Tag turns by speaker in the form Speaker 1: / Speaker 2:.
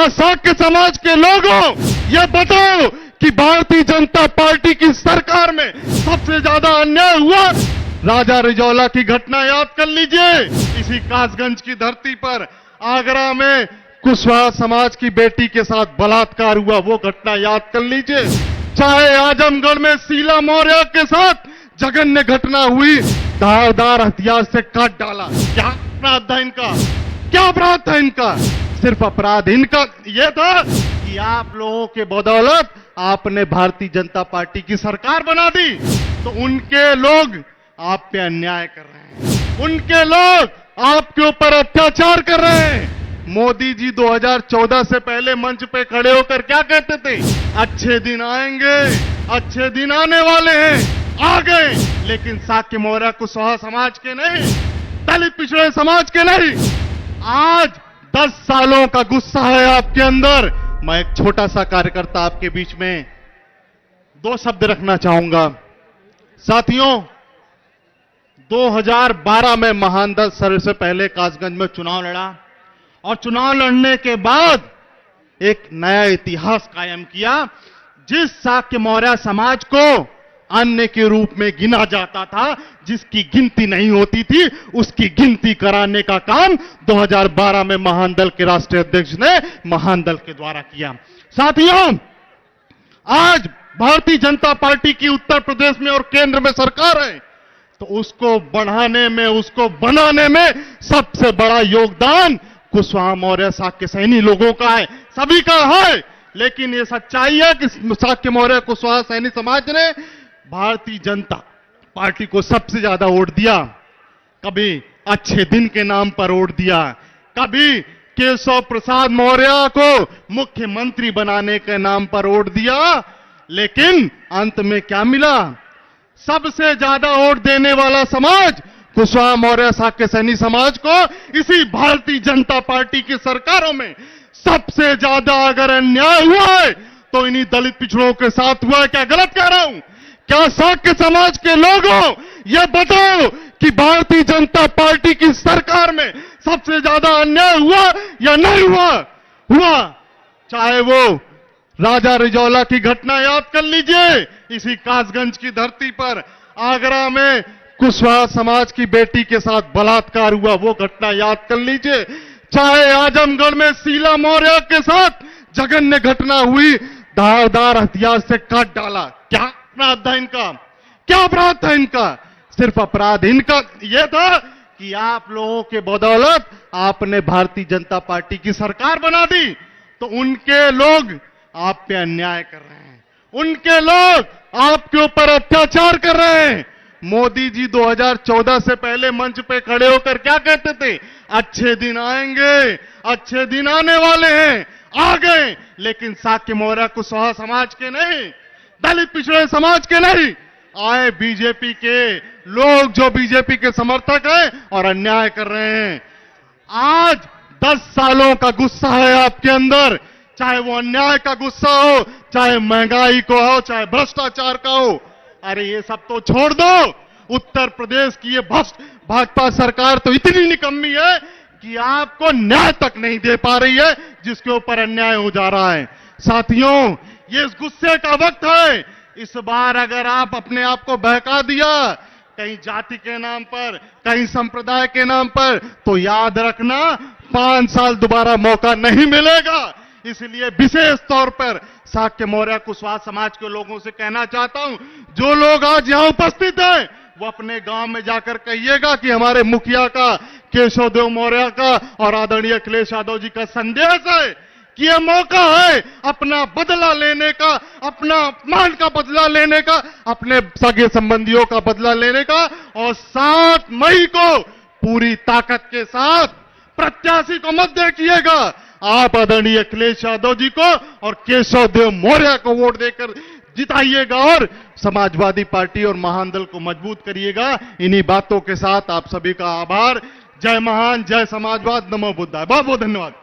Speaker 1: क्या साक्य समाज के लोगों ये बताओ कि भारतीय जनता पार्टी की सरकार में सबसे ज्यादा अन्याय हुआ? राजा रिजौला की घटना याद कर लीजिए। इसी कासगंज की धरती पर आगरा में कुशवाहा समाज की बेटी के साथ बलात्कार हुआ, वो घटना याद कर लीजिए। चाहे आजमगढ़ में शीला मौर्य के साथ जघन्य घटना हुई, धारदार हथियार से काट डाला। क्या अपराध था इनका? क्या अपराध था इनका? सिर्फ अपराध इनका यह था कि आप लोगों के बदौलत आपने भारतीय जनता पार्टी की सरकार बना दी, तो उनके लोग आप पे अन्याय कर रहे हैं, उनके लोग आपके ऊपर अत्याचार कर रहे हैं। मोदी जी 2014 से पहले मंच पे खड़े होकर क्या कहते थे? अच्छे दिन आएंगे, अच्छे दिन आने वाले हैं, आ गए। लेकिन साक्य मौर्य कुशवाहा समाज के नहीं, दलित पिछड़े समाज के नहीं। आज 10 सालों का गुस्सा है आपके अंदर। मैं एक छोटा सा कार्यकर्ता आपके बीच में 2 शब्द रखना चाहूंगा। साथियों, 2012 में महानदल सर से पहले कासगंज में चुनाव लड़ा और चुनाव लड़ने के बाद एक नया इतिहास कायम किया। जिस साक्य मौर्य समाज को अन्य के रूप में गिना जाता था, जिसकी गिनती नहीं होती थी, उसकी गिनती कराने का काम 2012 में महानदल के राष्ट्रीय अध्यक्ष ने महानदल के द्वारा किया। साथियों, आज भारतीय जनता पार्टी की उत्तर प्रदेश में और केंद्र में सरकार है, तो उसको बढ़ाने में, उसको बनाने में सबसे बड़ा योगदान कुशवाहा मौर्य साक्य सैनी लोगों का है, सभी का है। लेकिन यह सच्चाई है कि साक्य मौर्य कुशवाहा सैनी समाज ने भारतीय जनता पार्टी को सबसे ज्यादा वोट दिया। कभी अच्छे दिन के नाम पर वोट दिया, कभी केशव प्रसाद मौर्य को मुख्यमंत्री बनाने के नाम पर वोट दिया, लेकिन अंत में क्या मिला? सबसे ज्यादा वोट देने वाला समाज कुशवाहा मौर्य साक्य सैनी समाज को इसी भारतीय जनता पार्टी की सरकारों में सबसे ज्यादा अगर अन्याय हुआ है तो इन्हीं दलित पिछड़ों के साथ हुआ है। क्या गलत कह रहा हूं? क्या साक्य समाज के लोगों ये बताओ कि भारतीय जनता पार्टी की सरकार में सबसे ज्यादा अन्याय हुआ या नहीं हुआ? हुआ। चाहे वो राजा रिजौला की घटना याद कर लीजिए। इसी कासगंज की धरती पर आगरा में कुशवाहा समाज की बेटी के साथ बलात्कार हुआ, वो घटना याद कर लीजिए। चाहे आजमगढ़ में शीला मौर्य के साथ जघन्य घटना हुई, धारदार हथियार से काट डाला। क्या अपराध था इनका? क्या अपराध था इनका? सिर्फ अपराध इनका यह था कि आप लोगों के बदौलत आपने भारतीय जनता पार्टी की सरकार बना दी, तो उनके लोग आप पे अन्याय कर रहे हैं, उनके लोग आपके ऊपर अत्याचार कर रहे हैं। मोदी जी 2014 से पहले मंच पे खड़े होकर क्या कहते थे? अच्छे दिन आएंगे, अच्छे दिन आने वाले हैं, आ गए। लेकिन साक्य मौर्य कुशवाहा समाज के नहीं, दलित पिछड़े समाज के नहीं, आए बीजेपी के लोग जो बीजेपी के समर्थक हैं और अन्याय कर रहे हैं। आज 10 सालों का गुस्सा है आपके अंदर, चाहे वो अन्याय का गुस्सा हो, चाहे महंगाई को हो, चाहे भ्रष्टाचार का हो। अरे ये सब तो छोड़ दो। उत्तर प्रदेश की ये भाजपा सरकार तो इतनी निकम्मी है कि आपको न्याय तक नहीं दे पा रही है, जिसके ऊपर अन्याय हो जा रहा है। साथियों, ये इस गुस्से का वक्त है। इस बार अगर आप अपने आप को बहका दिया कहीं जाति के नाम पर, कहीं संप्रदाय के नाम पर, तो याद रखना 5 साल दोबारा मौका नहीं मिलेगा। इसलिए विशेष तौर पर साक्य मौर्य कुशवाहा समाज के लोगों से कहना चाहता हूं, जो लोग आज यहां उपस्थित हैं वो अपने गांव में जाकर कहिएगा कि हमारे मुखिया का, केशव देव मौर्य का और आदरणीय अखिलेश यादव जी का संदेश है कि यह मौका है अपना बदला लेने का, अपना अपमान का बदला लेने का, अपने सगे संबंधियों का बदला लेने का। और 7 मई को पूरी ताकत के साथ प्रत्याशी को मत देखिएगा, आप आदरणीय अखिलेश यादव जी को और केशव देव मौर्य को वोट देकर जिताइएगा और समाजवादी पार्टी और महानदल को मजबूत करिएगा। इन्हीं बातों के साथ आप सभी का आभार। जय महान, जय समाजवाद, नमो बुद्धाय। बहुत बहुत धन्यवाद।